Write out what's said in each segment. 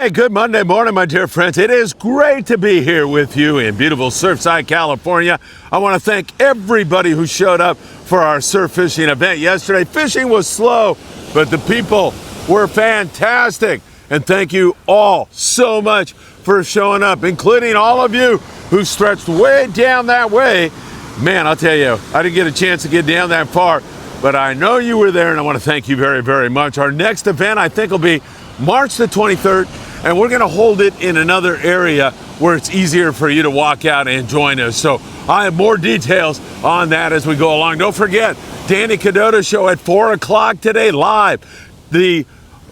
Hey, good Monday morning, my dear friends. It is great to be here with you in beautiful Surfside, California. I want to thank everybody who showed up for our surf fishing event yesterday. Fishing was slow, but the people were fantastic. And thank you all so much for showing up, including all of you who stretched way down that way. Man, I'll tell you, I didn't get a chance to get down that far, but I know you were there, and I want to thank you very, very much. Our next event, I think, will be March the 23rd. And we're going to hold it in another area where it's easier for you to walk out and join us. So I have more details on that as we go along. Don't forget, Danny Cadota show at 4 o'clock today, live.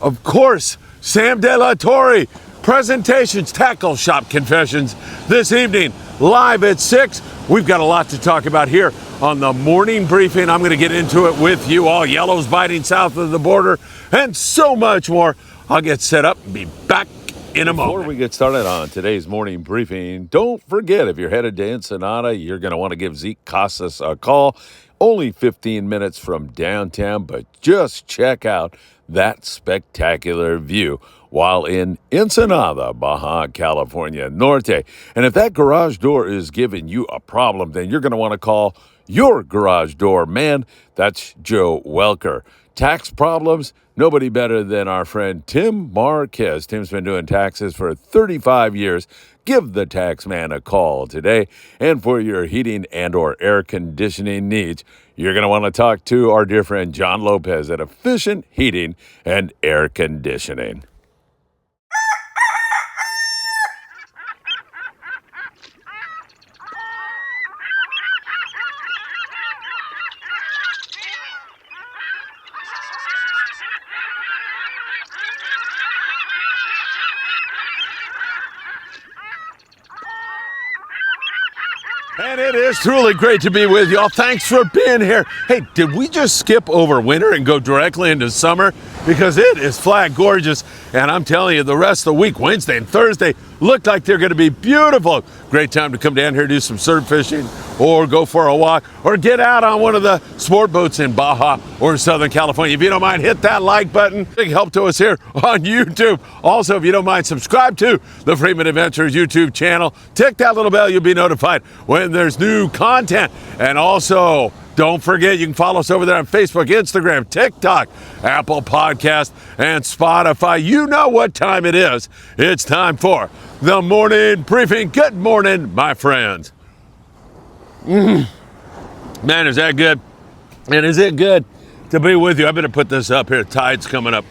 Of course, Sam De La Torre presentations, Tackle Shop Confessions this evening, live at 6. We've got a lot to talk about here on the morning briefing. I'm going to get into it with you all. Yellows biting south of the border and so much more. I'll get set up and be back in a moment. Before we get started on today's morning briefing, don't forget, if you're headed to Ensenada, you're going to want to give Zeke Casas a call. Only 15 minutes from downtown, but just check out that spectacular view while in Ensenada, Baja, California Norte. And if that garage door is giving you a problem, then you're going to want to call your garage door man. That's Joe Welker. Tax problems? Nobody better than our friend Tim Marquez. Tim's been doing taxes for 35 years. Give the tax man a call today. And for your heating and or air conditioning needs, you're going to want to talk to our dear friend John Lopez at Efficient Heating and Air Conditioning. And it is truly great to be with y'all. Thanks for being here. Hey, did we just skip over winter and go directly into summer? Because it is flat gorgeous. And I'm telling you, the rest of the week, Wednesday and Thursday, look like they're going to be beautiful. Great time to come down here, do some surf fishing, or go for a walk, or get out on one of the sport boats in Baja or Southern California. If you don't mind, hit that like button. Big help to us here on YouTube. Also, if you don't mind, subscribe to the Freeman Adventures YouTube channel. Tick that little bell. You'll be notified when there's new content. And also, don't forget, you can follow us over there on Facebook, Instagram, TikTok, Apple Podcast, and Spotify. You know what time it is. It's time for the morning briefing. Good morning, my friends. Man, is that good? And is it good to be with you? I better put this up here. Tide's coming up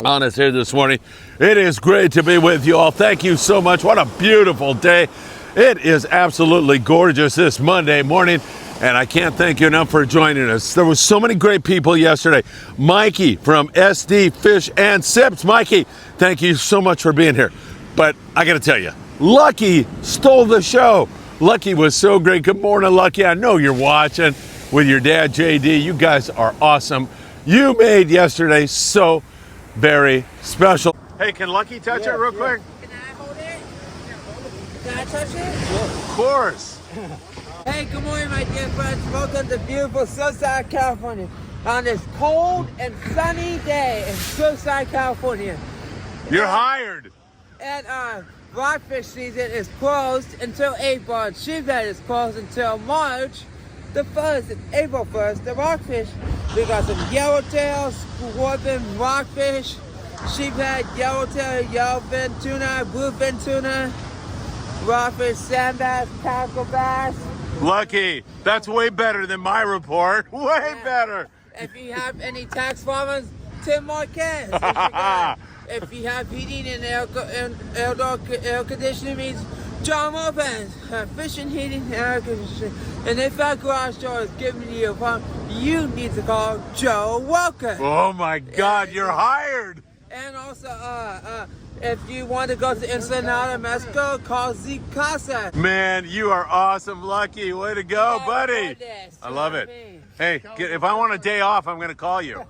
on us here this morning. It is great to be with you all. Thank you so much. What a beautiful day. It is absolutely gorgeous this Monday morning. And I can't thank you enough for joining us. There was so many great people yesterday. Mikey from SD Fish and Sips. Mikey, thank you so much for being here. But I got to tell you, Lucky stole the show. Lucky was so great. Good morning, Lucky. I know you're watching with your dad, JD. You guys are awesome. You made yesterday so very special. Hey, can Lucky touch it real quick? Can I hold it? Can I touch it? Of course. Hey, good morning, my dear friends. Welcome to beautiful Surfside, California. On this cold and sunny day in Surfside, California. You're hired. And rockfish season is closed until April. And sheephead is closed until March the 1st. April 1st, the rockfish. We got some yellowtail, scorpion, rockfish, sheephead, yellowtail, yellowfin tuna, bluefin tuna, rockfish, sand bass, tackle bass. Lucky, that's way better than my report. Way better. If you have any tax problems, Tim Marquez. If you have heating and air conditioning needs, John Lopez. Fishing, heating, and air conditioning. And if that garage door is giving you a problem, you need to call Joe Welker. Oh my God, you're hired. And also, if you want to go to Ensenada, Mexico, call Zeke Casas. Man, you are awesome, Lucky. Way to go, buddy. I love it. Hey, if I want a day off, I'm going to call you.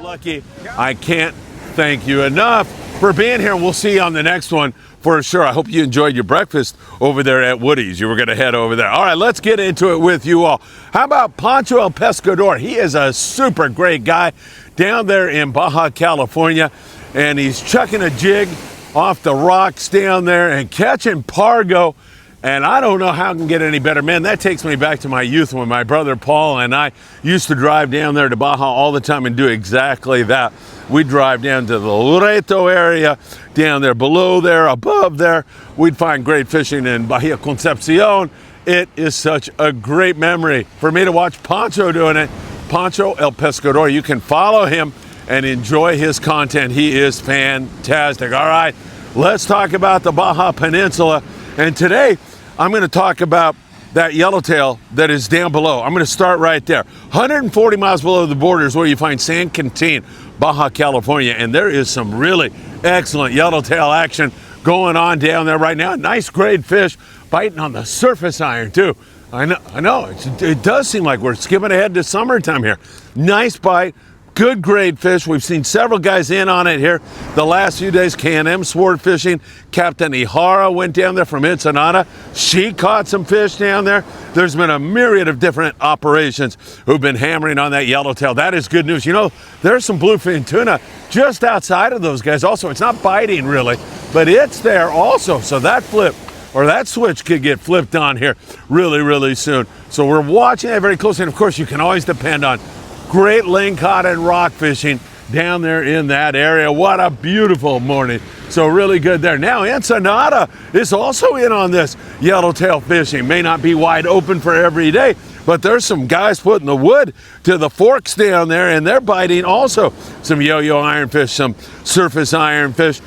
Lucky, I can't thank you enough for being here. We'll see you on the next one for sure. I hope you enjoyed your breakfast over there at Woody's. You were going to head over there. All right, let's get into it with you all. How about Pancho El Pescador? He is a super great guy down there in Baja, California. and he's chucking a jig off the rocks down there and catching pargo. And I don't know how it can get any better. Man, that takes me back to my youth when my brother Paul and I used to drive down there to Baja all the time and do exactly that. We'd drive down to the Loreto area, down there, below there, above there. We'd find great fishing in Bahia Concepcion. It is such a great memory for me to watch Pancho doing it. Pancho El Pescador. You can follow him and enjoy his content. He is fantastic. All right, let's talk about the Baja Peninsula. And today, I'm going to talk about that yellowtail that is down below. I'm going to start right there. 140 miles below the border is where you find San Quintin, Baja California. And there is some really excellent yellowtail action going on down there right now. Nice grade fish biting on the surface iron too. I know. It does seem like we're skipping ahead to summertime here. Nice bite. Good grade fish. We've seen several guys in on it here the last few days. K&M sport fishing. Captain Ihara went down there from Ensenada. She caught some fish down there. There's been a myriad of different operations who've been hammering on that yellowtail. That is good news. You know, there's some bluefin tuna just outside of those guys also. It's not biting really, but it's there also. So that flip or that switch could get flipped on here really, really soon. So we're watching that very closely. And of course, you can always depend on great lingcod and rock fishing down there in that area. What a beautiful morning. So really good there. Now Ensenada is also in on this yellowtail fishing. May not be wide open for every day, but there's some guys putting the wood to the forks down there, and they're biting also some yo-yo ironfish, some surface ironfish.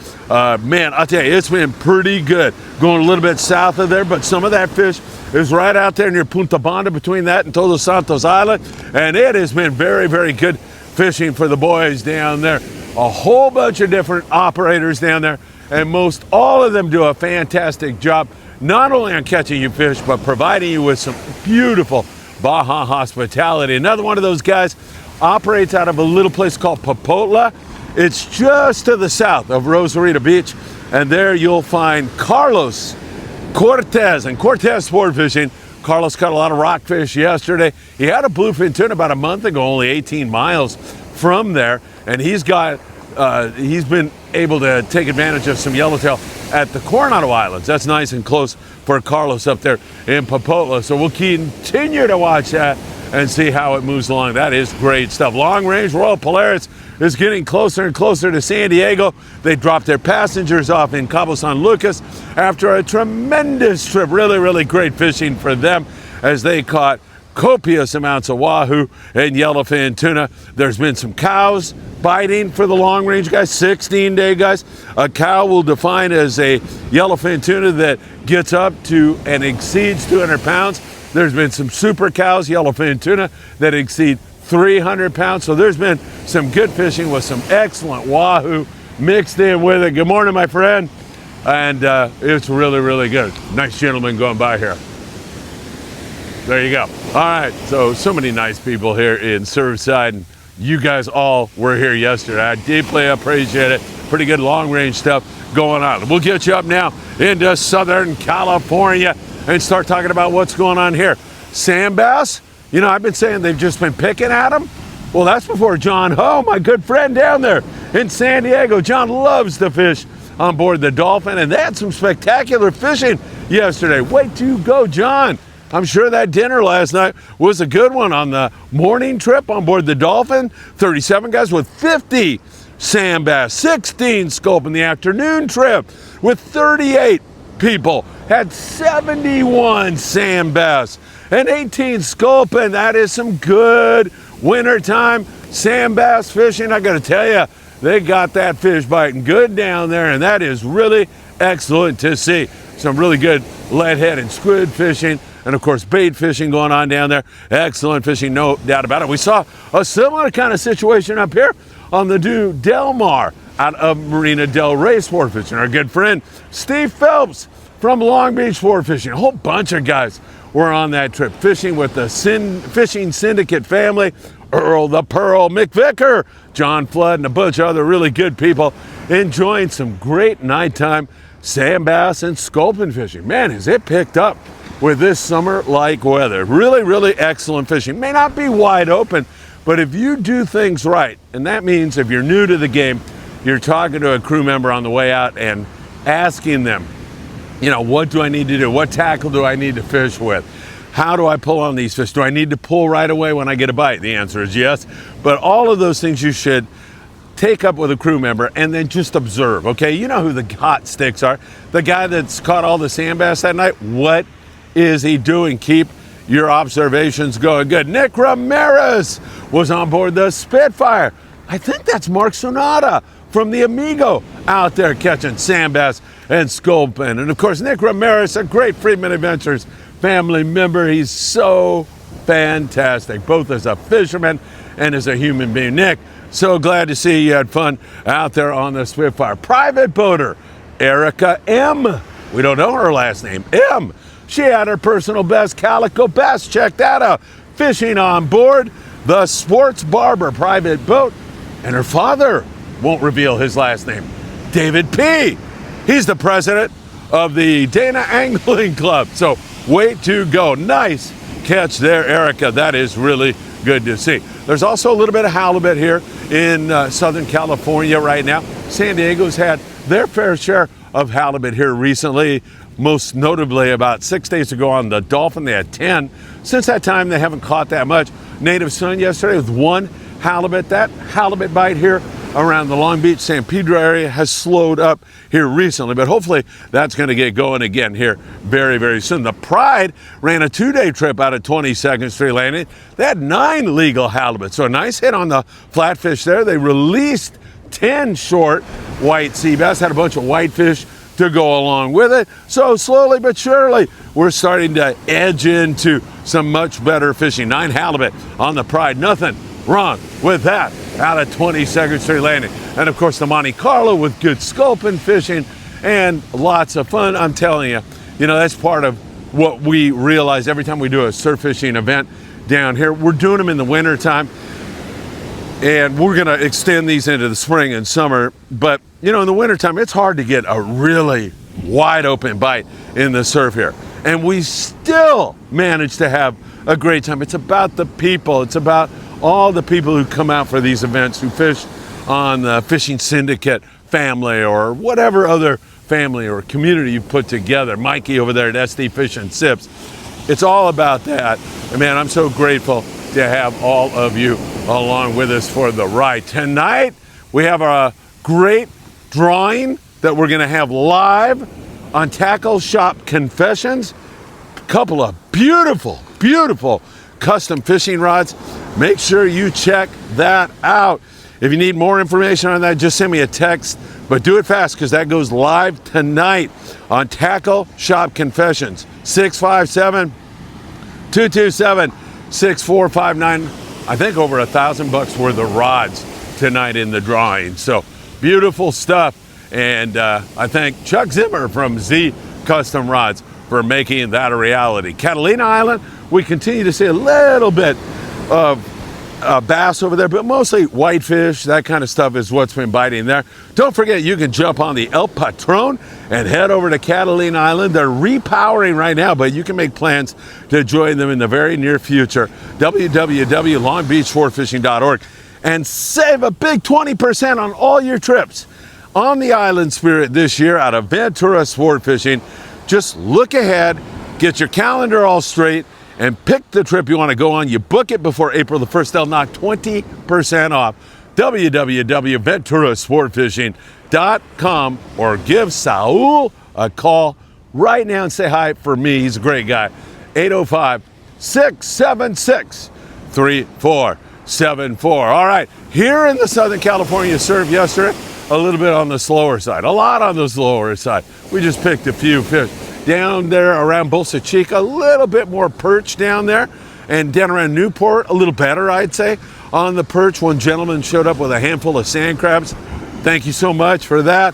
Man, I'll tell you, it's been pretty good. Going a little bit south of there, but some of that fish is right out there near Punta Banda, between that and Todos Santos Island, and it has been very, very good fishing for the boys down there. A whole bunch of different operators down there, and most all of them do a fantastic job, not only on catching you fish, but providing you with some beautiful Baja hospitality. Another one of those guys operates out of a little place called Popotla. It's just to the south of Rosarito Beach, and there you'll find Carlos Cortez and Cortez Sport Fishing. Carlos caught a lot of rockfish yesterday. He had a bluefin tuna about a month ago, only 18 miles from there, and he's been able to take advantage of some yellowtail at the Coronado Islands. That's nice and close for Carlos up there in Popotla. So we'll continue to watch that and see how it moves along. That is great stuff. Long Range Royal Polaris is getting closer and closer to San Diego. They dropped their passengers off in Cabo San Lucas after a tremendous trip. Really, really great fishing for them as they caught copious amounts of wahoo and yellowfin tuna. There's been some cows biting for the long range guys, 16-day guys. A cow will define as a yellowfin tuna that gets up to and exceeds 200 pounds. There's been some super cows, yellowfin tuna, that exceed 300 pounds. So there's been some good fishing with some excellent wahoo mixed in with it. Good morning, my friend. And it's really, really good. Nice gentleman going by here. There you go. All right, so many nice people here in Surfside, and you guys all were here yesterday. I deeply appreciate it. Pretty good long range stuff going on. We'll get you up now into Southern California and start talking about what's going on here. Sand bass, you know, I've been saying they've just been picking at them. Well, that's before John Ho, my good friend down there in San Diego. John loves to fish on board the Dolphin, and they had some spectacular fishing yesterday. Way to go, John. I'm sure that dinner last night was a good one on the morning trip on board the Dolphin. 37 guys with 50 sand bass, 16 scope in the afternoon trip with 38 people. Had 71 sand bass and 18 scope, and that is some good wintertime sand bass fishing. I got to tell you, they got that fish biting good down there, and that is really excellent to see. Some really good leadhead and squid fishing, and of course bait fishing going on down there. Excellent fishing, no doubt about it. We saw a similar kind of situation up here on the New Del Mar out of Marina Del Rey Sport Fishing. Our good friend Steve Phelps from Long Beach Sport Fishing. A whole bunch of guys were on that trip fishing with the Fishing Syndicate family. Earl the Pearl, Mick Vicker, John Flood, and a bunch of other really good people enjoying some great nighttime sand bass and sculpin fishing. Man, has it picked up with this summer-like weather. Really, really excellent fishing. May not be wide open, but if you do things right, and that means if you're new to the game, you're talking to a crew member on the way out and asking them, what do I need to do? What tackle do I need to fish with? How do I pull on these fish? Do I need to pull right away when I get a bite? The answer is yes. But all of those things you should take up with a crew member and then just observe, okay? You know who the hot sticks are. The guy that's caught all the sand bass that night, what is he doing? Keep your observations going good. Nick Ramirez was on board the Spitfire. I think that's Mark Sonata from the Amigo out there catching sand bass and sculpin. And of course, Nick Ramirez, a great Freedman Adventures family member. He's so fantastic, both as a fisherman and as a human being. Nick, so glad to see you had fun out there on the Spitfire. Private boater, Erica M. We don't know her last name, M. She had her personal best, calico bass. Check that out. Fishing on board the Sports Barber private boat. And her father won't reveal his last name, David P. He's the president of the Dana Angling Club. So way to go. Nice catch there, Erica. That is really good to see. There's also a little bit of halibut here in Southern California right now. San Diego's had their fair share of halibut here recently. Most notably, about 6 days ago on the Dolphin, they had 10. Since that time, they haven't caught that much. Native Sun yesterday with 1 halibut. That halibut bite here around the Long Beach, San Pedro area has slowed up here recently, but hopefully that's going to get going again here very, very soon. The Pride ran a 2-day trip out of 22nd Street Landing. They had 9 legal halibut, so a nice hit on the flatfish there. They released 10 short white sea bass, had a bunch of whitefish to go along with it. So slowly but surely, we're starting to edge into some much better fishing. 9 halibut on the Pride, nothing wrong with that out of 22nd Street Landing. And of course the Monte Carlo with good sculpin fishing and lots of fun. I'm telling you, that's part of what we realize every time we do a surf fishing event down here. We're doing them in the winter time, and we're going to extend these into the spring and summer. But in the wintertime, it's hard to get a really wide open bite in the surf here. And we still manage to have a great time. It's about the people. It's about all the people who come out for these events, who fish on the Fishing Syndicate family or whatever other family or community you put together. Mikey over there at SD Fish and Sips. It's all about that. And man, I'm so grateful to have all of you along with us for the ride. Tonight, we have a great drawing that we're going to have live on Tackle Shop Confessions. A couple of beautiful, beautiful custom fishing rods. Make sure you check that out. If you need more information on that, just send me a text, but do it fast because that goes live tonight on Tackle Shop Confessions. 657-227-6459. I think over $1,000 worth of rods tonight in the drawing. So beautiful stuff. And I thank Chuck Zimmer from Z Custom Rods for making that a reality. Catalina Island, we continue to see a little bit of bass over there, but mostly whitefish. That kind of stuff is what's been biting there. Don't forget, you can jump on the El Patron and head over to Catalina Island. They're repowering right now, but you can make plans to join them in the very near future. www.longbeachsportfishing.org and save a big 20% on all your trips on the Island Spirit this year out of Ventura Sport Fishing. Just look ahead, get your calendar all straight, and pick the trip you want to go on. You book it before April the 1st, they'll knock 20% off. www.venturasportfishing.com, or give Saul a call right now and say hi for me. He's a great guy. 805-676-3474. All right, here in the Southern California surf yesterday, a little bit on the slower side, a lot on the slower side. We just picked a few fish. Down there around Bolsa Chica, a little bit more perch down there. And down around Newport, a little better, I'd say, on the perch. One gentleman showed up with a handful of sand crabs. Thank you so much for that.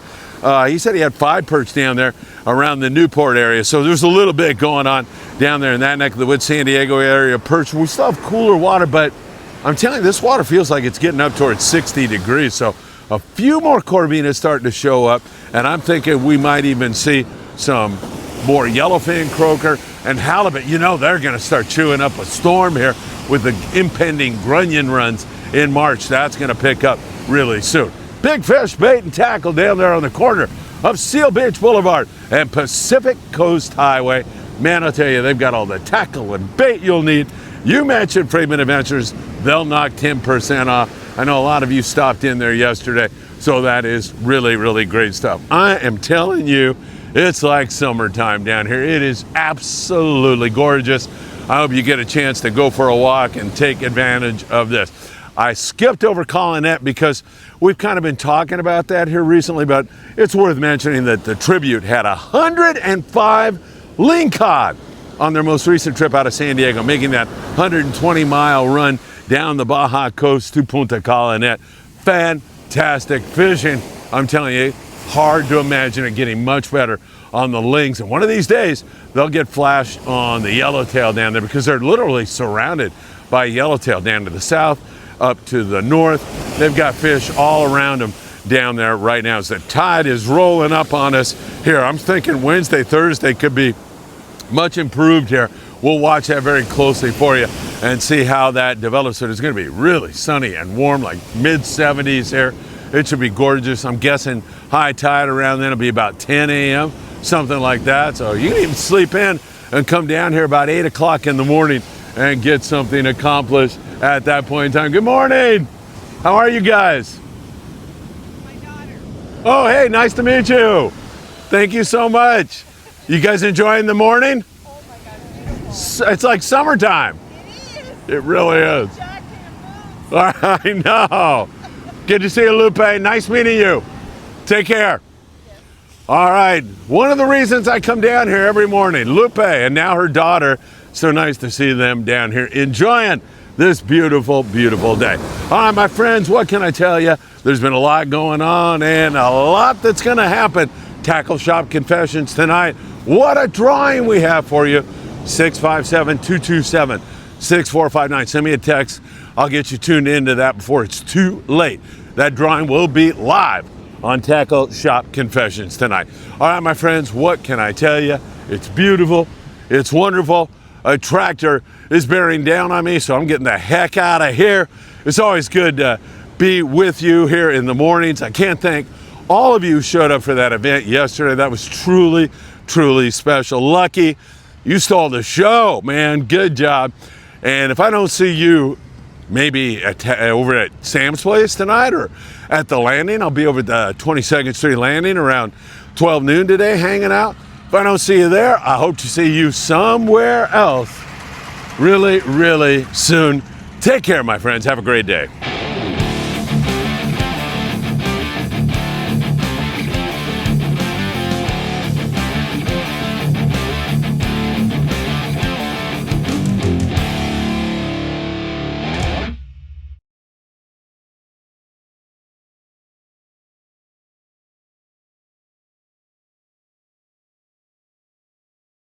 He said he had 5 perch down there around the Newport area. So there's a little bit going on down there in that neck of the woods, San Diego area perch. We still have cooler water, but I'm telling you, this water feels like it's getting up towards 60 degrees. So a few more corvinas starting to show up, and I'm thinking we might even see some more yellowfin, croaker, and halibut. They're going to start chewing up a storm here with the impending grunion runs in March. That's going to pick up really soon. Big Fish Bait and Tackle down there on the corner of Seal Beach Boulevard and Pacific Coast Highway. Man, I'll tell you, they've got all the tackle and bait you'll need. You mentioned Freeman Adventures, they'll knock 10% off. I know a lot of you stopped in there yesterday, so that is really, really great stuff. I am telling you, it's like summertime down here. It is absolutely gorgeous. I hope you get a chance to go for a walk and take advantage of this. I skipped over Collinette because we've kind of been talking about that here recently, but it's worth mentioning that the Tribute had 105 ling cod on their most recent trip out of San Diego, making that 120-mile run down the Baja coast to Punta Collinette. Fantastic fishing. I'm telling you, hard to imagine it getting much better on the lings. And one of these days, they'll get flashed on the yellowtail down there because they're literally surrounded by yellowtail down to the south, up to the north. They've got fish all around them down there right now as the tide is rolling up on us here. I'm thinking Wednesday, Thursday could be much improved here. We'll watch that very closely for you and see how that develops. So it's going to be really sunny and warm, like mid-70s here. It should be gorgeous. I'm guessing high tide around then will be about 10 a.m., something like that. So you can even sleep in and come down here about 8 o'clock in the morning and get something accomplished at that point in time. Good morning. How are you guys? My daughter. Oh, hey, nice to meet you. Thank you so much. You guys enjoying the morning? Oh my God, beautiful. It's like summertime. It is. It really is. Jack can't move. I know. Good to see you, Lupe. Nice meeting you. Take care. Yes. All right. One of the reasons I come down here every morning, Lupe and now her daughter. So nice to see them down here enjoying this beautiful, beautiful day. All right, my friends, what can I tell you? There's been a lot going on and a lot that's going to happen. Tackle Shop Confessions tonight. What a drawing we have for you. 657-227-6459. Send me a text. I'll get you tuned into that before it's too late. That drawing will be live on Tackle Shop Confessions tonight. All right, my friends, what can I tell you? It's beautiful. It's wonderful. A tractor is bearing down on me, so I'm getting the heck out of here. It's always good to be with you here in the mornings. I can't thank all of you who showed up for that event yesterday. That was truly, truly special. Lucky, you stole the show, man. Good job. And if I don't see you maybe over at Sam's Place tonight or at the landing, I'll be over at the 22nd Street landing around 12 noon today hanging out. If I don't see you there, I hope to see you somewhere else really, really soon. Take care, my friends. Have a great day.